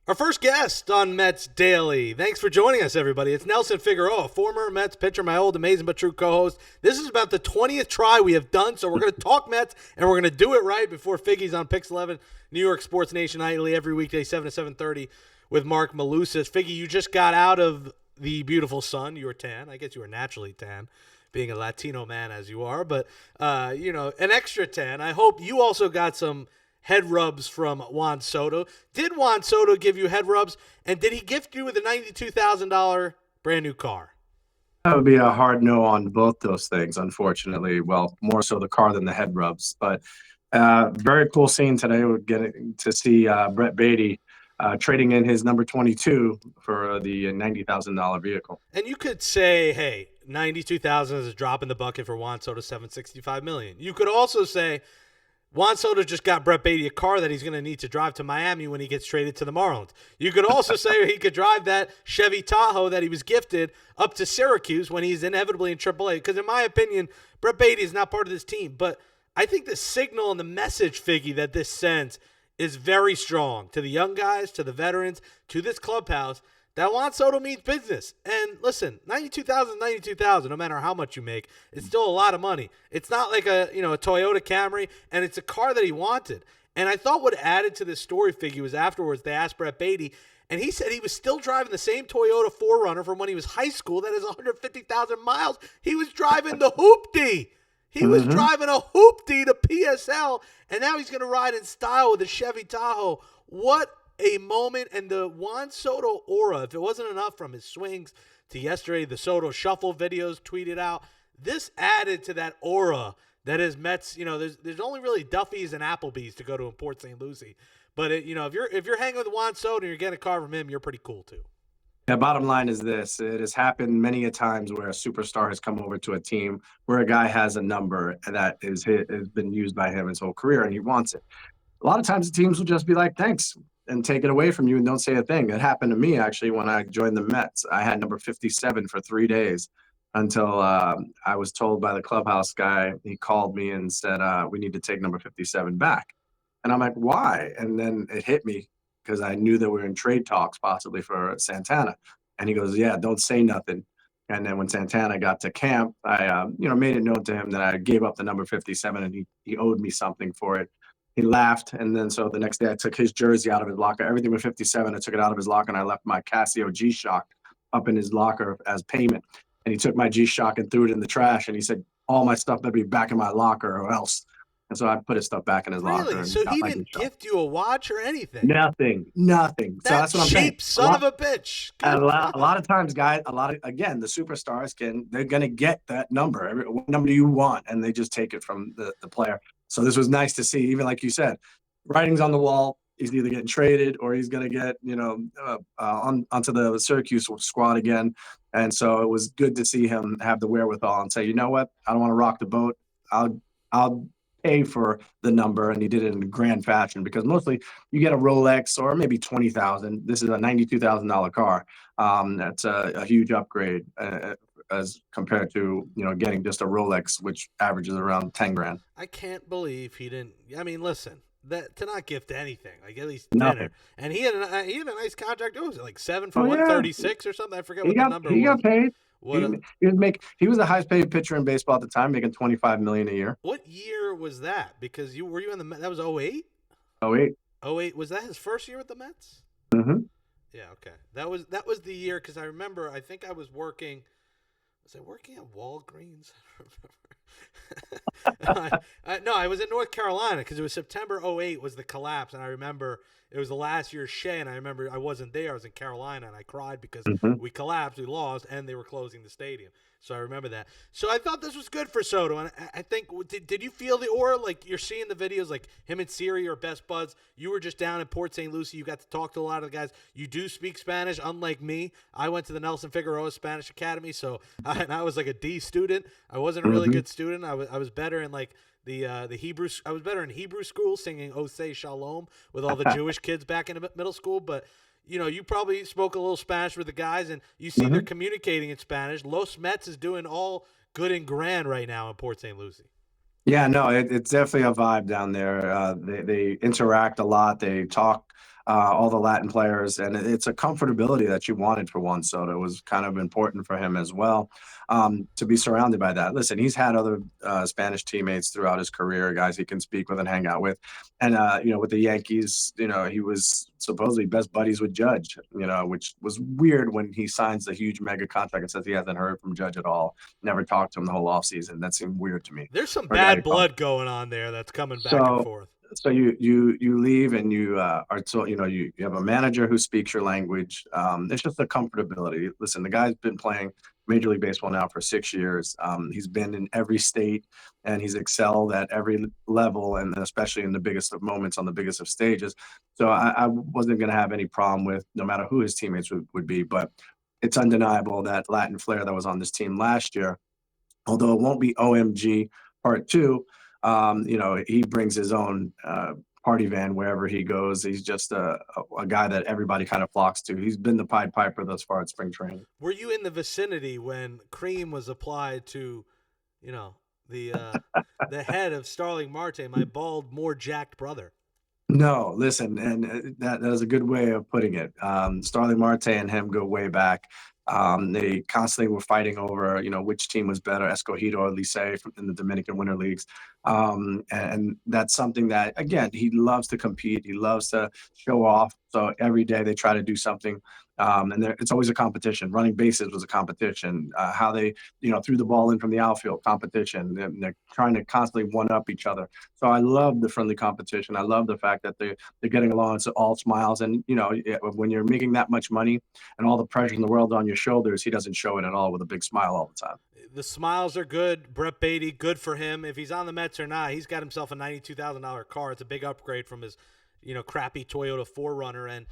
Our first guest on Mets Daily. Thanks for joining us, everybody. It's Nelson Figueroa, former Mets pitcher, my old amazing but true co-host. This is about the 20th try we have done, so we're going to talk Mets, and we're going to do it right before Figgy's on Pix 11, New York Sports Nation Nightly, every weekday, 7 to 7:30 with Mark Malusis. Figgy, you just got out of the beautiful sun. You were tan. I guess you were naturally tan, being a Latino man as you are, but, an extra tan. I hope you also got some head rubs from Juan Soto. Did Juan Soto give you head rubs, and did he gift you with a $92,000 brand new car? That would be a hard no on both those things, unfortunately. Well, more so the car than the head rubs. But very cool scene today. We're getting to see Brett Baty trading in his number 22 for the $90,000 vehicle. And you could say, hey, 92,000 is a drop in the bucket for Juan Soto, 765 million. You could also say Juan Soto just got Brett Baty a car that he's going to need to drive to Miami when he gets traded to the Marlins. You could also say he could drive that Chevy Tahoe that he was gifted up to Syracuse when he's inevitably in AAA. Because in my opinion, Brett Baty is not part of this team. But I think the signal and the message, Figgy, that this sends is very strong to the young guys, to the veterans, to this clubhouse, that Juan Soto means business. And listen, 92,000, 92,000, no matter how much you make, it's still a lot of money. It's not like a Toyota Camry, and it's a car that he wanted. And I thought what added to this story, Figgy, was afterwards they asked Brett Baty, and he said he was still driving the same Toyota 4Runner from when he was high school that has 150,000 miles. He was driving the Hoopty. He was driving a Hoopty to PSL, and now he's going to ride in style with a Chevy Tahoe. What a moment, and the Juan Soto aura, if it wasn't enough from his swings to yesterday, the Soto shuffle videos tweeted out, this added to that aura that is Mets. There's only really Duffy's and Applebee's to go to in Port St. Lucie. But, if you're hanging with Juan Soto and you're getting a car from him, you're pretty cool too. Yeah, bottom line is this. It has happened many a times where a superstar has come over to a team where a guy has a number that has been used by him his whole career, and he wants it. A lot of times the teams will just be like, thanks, and take it away from you and don't say a thing. It happened to me, actually, when I joined the Mets. I had number 57 for 3 days until I was told by the clubhouse guy. He called me and said, we need to take number 57 back. And I'm like, why? And then it hit me because I knew that we were in trade talks possibly for Santana. And he goes, yeah, don't say nothing. And then when Santana got to camp, I made it known to him that I gave up the number 57 and he owed me something for it. He laughed, and then so the next day I took his jersey out of his locker. Everything was 57. I took it out of his locker, and I left my Casio G-Shock up in his locker as payment. And he took my G-Shock and threw it in the trash, and he said, all my stuff better be back in my locker or else. And so I put his stuff back in his locker. Really? So he didn't gift you a watch or anything? Nothing. So that's what I'm saying. Cheap son of a bitch. A lot of times, guys, again, the superstars they're going to get that number. What number do you want? And they just take it from the player. So this was nice to see, even like you said, writing's on the wall. He's either getting traded or he's going to get, onto the Syracuse squad again. And so it was good to see him have the wherewithal and say, you know what, I don't want to rock the boat. I'll pay for the number, and he did it in grand fashion because mostly you get a Rolex or maybe 20,000. This is a $92,000 car. That's a huge upgrade as compared to getting just a Rolex, which averages around 10 grand. I can't believe he didn't. I mean, listen, that to not gift anything, like at least Nothing. dinner. And he had a nice contract. What was it, like 7 for 136 or something? I forget what the number he was. got paid. He was the highest paid pitcher in baseball at the time, making $25 million a year. What year was that? Because were you in the Mets? That was 08? 08. 08. Was that his first year with the Mets? Mm-hmm. Yeah, okay. That was the year, because I remember, I think I was working. Was I working at Walgreens? I don't remember. No, I was in North Carolina because it was September 08 was the collapse, and I remember it was the last year of Shea, and I remember I wasn't there. I was in Carolina, and I cried because we collapsed, we lost, and they were closing the stadium. So I remember that. So I thought this was good for Soto, and I think did you feel the aura? Like, you're seeing the videos, like him and Siri are best buds. You were just down in Port St. Lucie. You got to talk to a lot of the guys. You do speak Spanish, unlike me. I went to the Nelson Figueroa Spanish Academy, so I was like a D student. I wasn't a really good student. I was better in like the Hebrew. I was better in Hebrew school, singing Oseh Shalom with all the Jewish kids back in middle school, but you probably spoke a little Spanish with the guys, and you see they're communicating in Spanish. Los Mets is doing all good and grand right now in Port St. Lucie. Yeah, no, it's definitely a vibe down there. They interact a lot. They talk all the Latin players, and it's a comfortability that you wanted for Juan Soto. It was kind of important for him as well, to be surrounded by that. Listen, he's had other Spanish teammates throughout his career, guys he can speak with and hang out with, and with the Yankees, he was supposedly best buddies with Judge, which was weird when he signs the huge mega contract and says he hasn't heard from Judge at all, never talked to him the whole offseason. That seemed weird to me. There's some For a guy bad blood going on there that's coming back and so forth. so you leave and you are told, you have a manager who speaks your language. It's just a comfortability. Listen, the guy's been playing Major League Baseball now for 6 years. He's been in every state and he's excelled at every level, and especially in the biggest of moments on the biggest of stages. So I wasn't going to have any problem with no matter who his teammates would be. But it's undeniable that Latin flair that was on this team last year, although it won't be OMG part two. He brings his own party van wherever he goes. He's just a guy that everybody kind of flocks to. He's been the Pied Piper thus far at spring training. Were you in the vicinity when cream was applied to, the the head of Starling Marte, my bald, more jacked brother? No, listen, and that is a good way of putting it. Starling Marte and him go way back. They constantly were fighting over, which team was better, Escogido or Licey in the Dominican Winter Leagues. And that's something that, again, he loves to compete. He loves to show off. So every day they try to do something. It's always a competition. Running bases was a competition. How they, threw the ball in from the outfield, competition. They're trying to constantly one-up each other. So I love the friendly competition. I love the fact that they're getting along. It's all smiles. And, when you're making that much money and all the pressure in the world on your shoulders, he doesn't show it at all with a big smile all the time. The smiles are good. Brett Baty, good for him. If he's on the Mets or not, he's got himself a $92,000 car. It's a big upgrade from his, crappy Toyota 4Runner. And,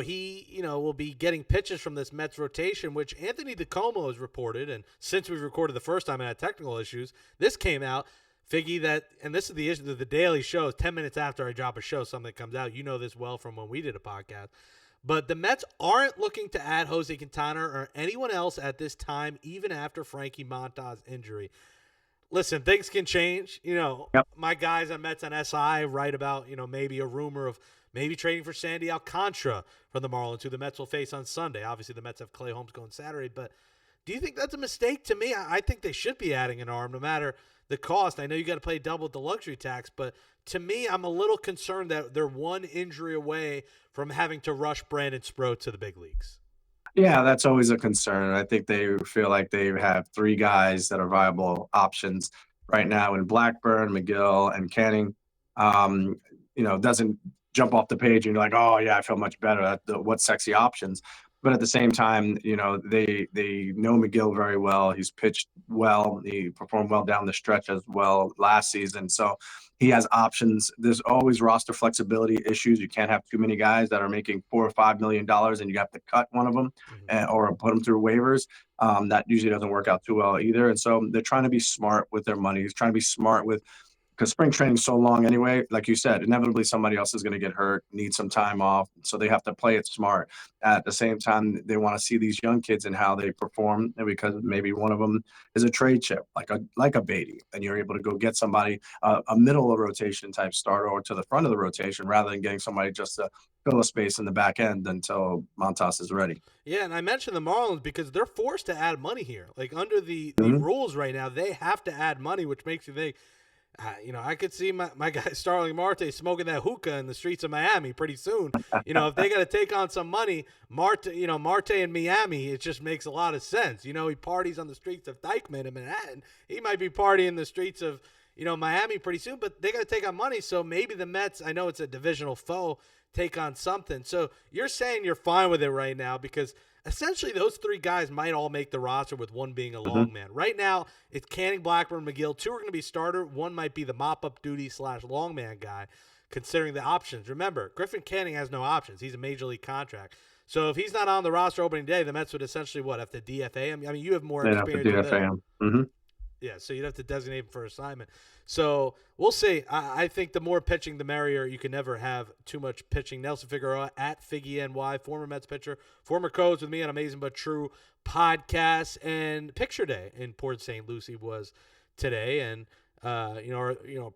he, will be getting pitches from this Mets rotation, which Anthony DiComo has reported. And since we've recorded the first time and had technical issues, this came out. Figgy that, and this is the issue, the daily show is 10 minutes after I drop a show, something comes out. You know this well from when we did a podcast. But the Mets aren't looking to add Jose Quintana or anyone else at this time, even after Frankie Montas' injury. Listen, things can change. Yep. My guys on Mets on SI write about, maybe a rumor of maybe trading for Sandy Alcantara from the Marlins, who the Mets will face on Sunday. Obviously, the Mets have Clay Holmes going Saturday. But do you think that's a mistake? To me, I think they should be adding an arm no matter the cost. I know you got to pay double the luxury tax, but to me, I'm a little concerned that they're one injury away from having to rush Brandon Sproat to the big leagues. Yeah, that's always a concern. I think they feel like they have three guys that are viable options right now in Blackburn, McGill, and Canning. Doesn't jump off the page and you're like, oh yeah, I feel much better. What sexy options. But at the same time, they know McGill very well. He's pitched well. He performed well down the stretch as well last season. So he has options. There's always roster flexibility issues. You can't have too many guys that are making $4 or $5 million and you have to cut one of them or put them through waivers. That usually doesn't work out too well either. And so they're trying to be smart with their money. He's trying to be smart with, because spring training's so long anyway, like you said, inevitably somebody else is going to get hurt, need some time off. So they have to play it smart. At the same time, they want to see these young kids and how they perform, because maybe one of them is a trade chip, like a Baty, and you're able to go get somebody, a middle of rotation type starter, or to the front of the rotation, rather than getting somebody just to fill a space in the back end until Montas is ready. Yeah, and I mentioned the Marlins because they're forced to add money here. Like under the rules right now, they have to add money, which makes you think, I could see my guy Starling Marte smoking that hookah in the streets of Miami pretty soon. If they got to take on some money, Marte in Miami, it just makes a lot of sense. He parties on the streets of Dykeman in Manhattan. He might be partying in the streets of, Miami pretty soon, but they got to take on money. So maybe the Mets, I know it's a divisional foe, take on something. So you're saying you're fine with it right now because essentially those three guys might all make the roster with one being a long man. Right now, it's Canning, Blackburn, McGill. Two are going to be starter. One might be the mop-up duty / long man guy, considering the options. Remember, Griffin Canning has no options. He's a major league contract. So if he's not on the roster opening day, the Mets would essentially, have to DFA him? I mean, you have more experience with him. Yeah, so you'd have to designate him for assignment. So we'll see. I think the more pitching, the merrier. You can never have too much pitching. Nelson Figueroa at FiggyNY, former Mets pitcher, former coach with me on Amazing But True podcast. And picture day in Port St. Lucie was today. And,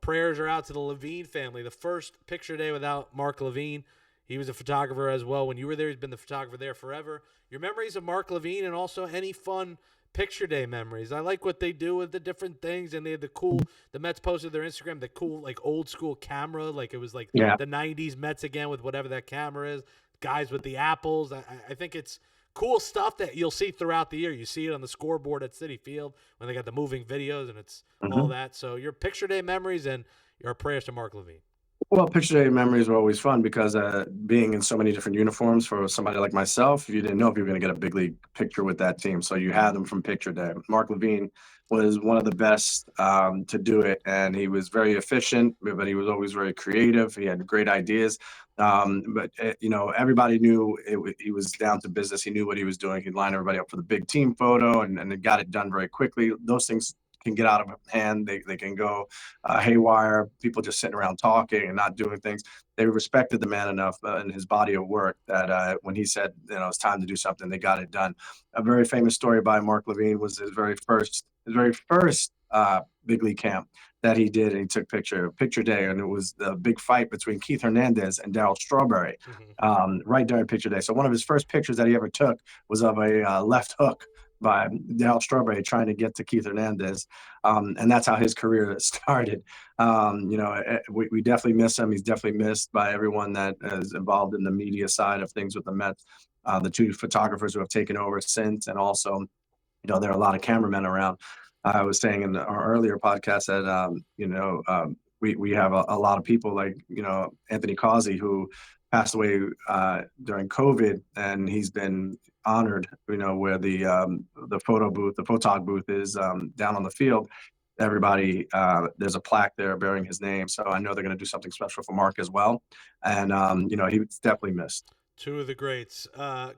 prayers are out to the LaVine family. The first picture day without Mark LaVine. He was a photographer as well when you were there. He's been the photographer there forever. Your memories of Mark LaVine and also any fun picture day memories. I like what they do with the different things, and they had the Mets posted their Instagram, the cool like old school camera, like it was like Yeah. the 90s Mets again with whatever that camera is. Guys with the apples. I think it's cool stuff that you'll see throughout the year. You see it on the scoreboard at Citi Field when they got the moving videos and it's all that. So your picture day memories and your prayers to Mark LaVine. Well, picture day memories were always fun because being in so many different uniforms for somebody like myself, you didn't know if you were going to get a big league picture with that team. So you had them from picture day. Mark LaVine was one of the best to do it, and he was very efficient, but he was always very creative. He had great ideas. Everybody knew he was down to business. He knew what he was doing. He'd line everybody up for the big team photo, and they got it done very quickly. Those things can get out of hand. They can go haywire. People just sitting around talking and not doing things. They respected the man enough in his body of work that when he said, it's time to do something, they got it done. A very famous story by Mark LaVine was his very first big league camp that he did, and he took picture day, and it was the big fight between Keith Hernandez and Darryl Strawberry right during picture day. So one of his first pictures that he ever took was of a left hook by Darryl Strawberry trying to get to Keith Hernandez. And that's how his career started. We definitely miss him. He's definitely missed by everyone that is involved in the media side of things with the Mets. The two photographers who have taken over since, and also, there are a lot of cameramen around. I was saying in our earlier podcast that, we have a lot of people like, Anthony Causey, who passed away during COVID, and he's been honored, where the photo booth, the photog booth is down on the field. Everybody, there's a plaque there bearing his name. So I know they're going to do something special for Mark as well. And, he was definitely missed. Two of the greats.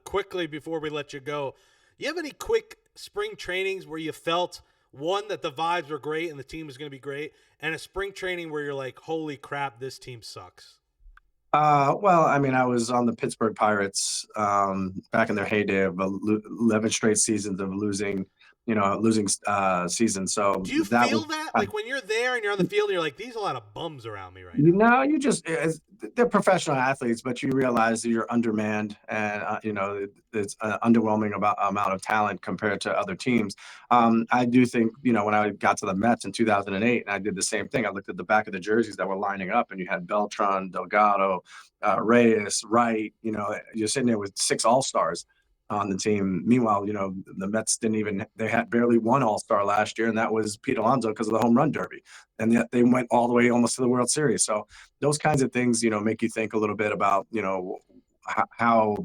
Quickly, before we let you go, you have any quick spring trainings where you felt, one, that the vibes were great and the team was going to be great, and a spring training where you're like, holy crap, this team sucks? Well, I mean, I was on the Pittsburgh Pirates back in their heyday of 11 straight seasons of losing season. So do you that feel was that? Like when you're there and you're on the field and you're like, these are a lot of bums around me right now. No, they're professional athletes, but you realize that you're undermanned, and it's an underwhelming amount of talent compared to other teams. I do think, when I got to the Mets in 2008, and I did the same thing. I looked at the back of the jerseys that were lining up, and you had Beltran, Delgado, Reyes, Wright. You're sitting there with 6 All-Stars on the team. Meanwhile, the Mets they had barely one All-Star last year, and that was Pete Alonso because of the home run derby. And yet they went all the way almost to the World Series. So those kinds of things, make you think a little bit about, how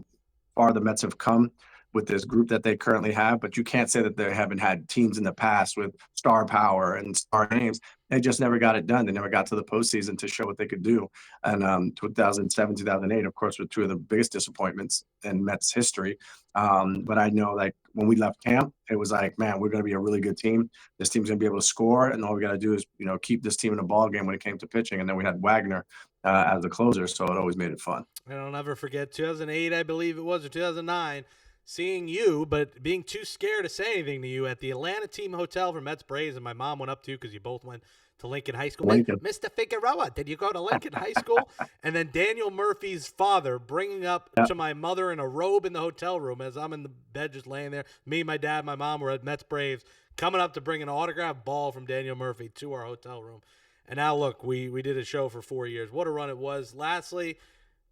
far the Mets have come with this group that they currently have. But you can't say that they haven't had teams in the past with star power and star names. They just never got it done. They never got to the postseason to show what they could do. And 2007, 2008, of course, were two of the biggest disappointments in Mets history. But I know, like, when we left camp, it was like, man, we're going to be a really good team. This team's going to be able to score, and all we got to do is, keep this team in a ball game when it came to pitching. And then we had Wagner as the closer, so it always made it fun. And I'll never forget 2008, I believe it was, or 2009, seeing you, but being too scared to say anything to you at the Atlanta team hotel for Mets Braves, and my mom went up to you because you both went to Lincoln High School. Lincoln. Mr. Figueroa, did you go to Lincoln High School? And then Daniel Murphy's father bringing up to my mother in a robe in the hotel room as I'm in the bed just laying there. Me, my dad, my mom were at Mets Braves, coming up to bring an autographed ball from Daniel Murphy to our hotel room. And now, look, we did a show for 4 years. What a run it was. Lastly,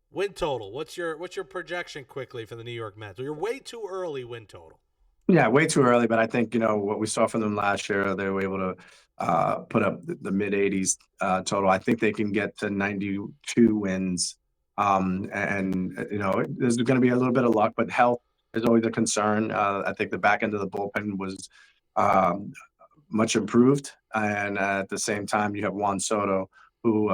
win total. What's your projection quickly for the New York Mets? You're way too early win total. Yeah, way too early, but I think, what we saw from them last year, they were able to put up the mid-80s total. I think they can get to 92 wins. There's going to be a little bit of luck, but health is always a concern. I think the back end of the bullpen was much improved. And at the same time, you have Juan Soto, who,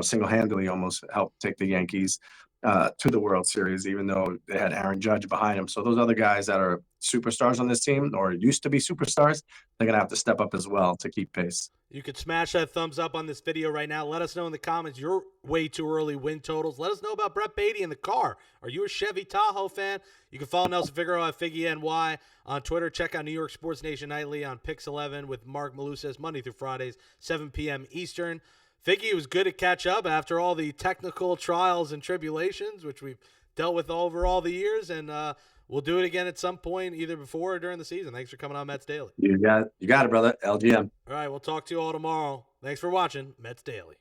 single-handedly almost helped take the Yankees to the World Series, even though they had Aaron Judge behind him. So those other guys that are superstars on this team, or used to be superstars, they're going to have to step up as well to keep pace. You could smash that thumbs up on this video right now. Let us know in the comments your way too early win totals. Let us know about Brett Baty in the car. Are you a Chevy Tahoe fan? You can follow Nelson Figueroa at FiggyNY on Twitter. Check out New York Sports Nation Nightly on Pix 11 with Mark Malusis Monday through Fridays, 7 p.m. Eastern. Figgy, it was good to catch up after all the technical trials and tribulations, which we've dealt with over all the years, and we'll do it again at some point, either before or during the season. Thanks for coming on Mets Daily. You got it, brother. LGM. All right, we'll talk to you all tomorrow. Thanks for watching Mets Daily.